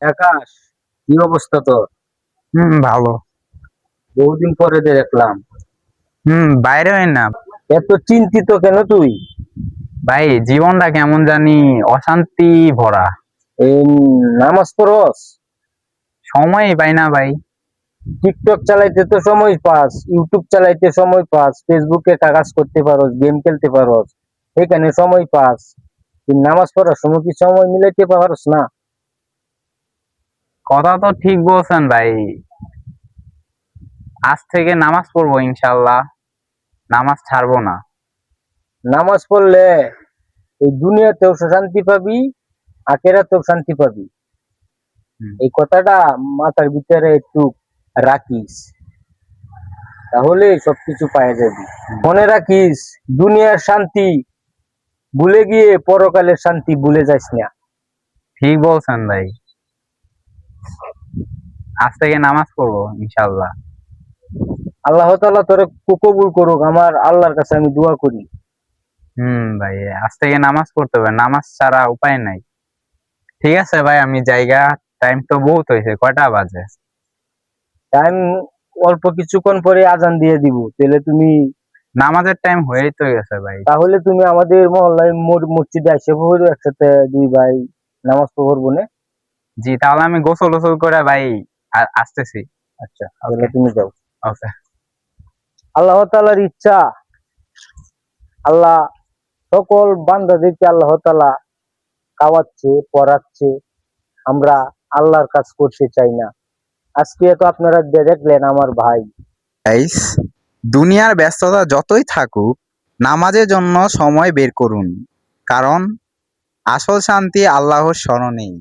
আকাশ, কি অবস্থা তোর? ভালো। বহুদিন পরে দেখলাম। বাইরে হয় না এত চিন্তিত কেন তুই? ভাই, জীবনটা কেমন জানি অশান্তি ভরা। এই নামাজ পড়স? সময়ই পাই না ভাই। টিকটক চালাইতে তো সময় পাস, ইউটিউব চালাইতে সময় পাস, ফেসবুকে কাজ করতে পারস, গেম খেলতে পারস, এখানে সময় পাস। তুই নামাজ পড়ার সময় কি সময় মিলাইতে পারস না? কথা তো ঠিক বলছেন ভাই। আজ থেকে নামাজ পড়বো ইনশাল্লাহ। নামাজ ছাড়বো না। নামাজ পড়লে এই দুনিয়াতেও শান্তি পাবি, আখেরাতেও শান্তি পাবি। হুম। এই কথাটা মাথার ভিতরে একটু রাখিস, তাহলে সবকিছু পাওয়া যাবে। মনে রাখিস, দুনিয়ার শান্তি ভুলে গিয়ে পরকালের শান্তি ভুলে যাস না। ঠিক বলছেন ভাই। আজ থেকে নামাজ পড়বো ইনশাল্লাহ। আল্লাহ তাআলা তোরে কবুল করুক, আমার আল্লাহর কাছে আমি দোয়া করি। ভাই, আজ থেকে নামাজ পড়তে হবে, নামাজ ছাড়া উপায় নাই। ঠিক আছে ভাই, আমি জায়গা। টাইম তো বহুত হয়েছে, কয়টা বাজে? টাইম অল্প কিছুক্ষণ পরে আজান দিয়ে দিব, নামাজের টাইম হয়েই তো গেছে ভাই। তাহলে তুমি আমাদের মহল্লায় মসজিদে এসে পড়ো, একসাথে দুই ভাই নামাজ পড়বো না? জি, তাহলে আমি গোসল টোসল করে ভাই আসতেছি। আচ্ছা, তাহলে ওকে। তুমি যাও। ওকে। আল্লাহ তাআলার ইচ্ছা, আল্লাহ সকল বান্দাদেরকে আল্লাহ তাআলা খাওয়াচ্ছে, পড়াচ্ছে। আমরা আল্লাহর কাজ করতে চাই না। আজকে তো আপনারা দেখলেন আমার ভাই। গাইস, দুনিয়ার ব্যস্ততা যতই থাকুক, নামাজের জন্য সময় বের করুন। কারণ আসল শান্তি আল্লাহর স্মরণেই।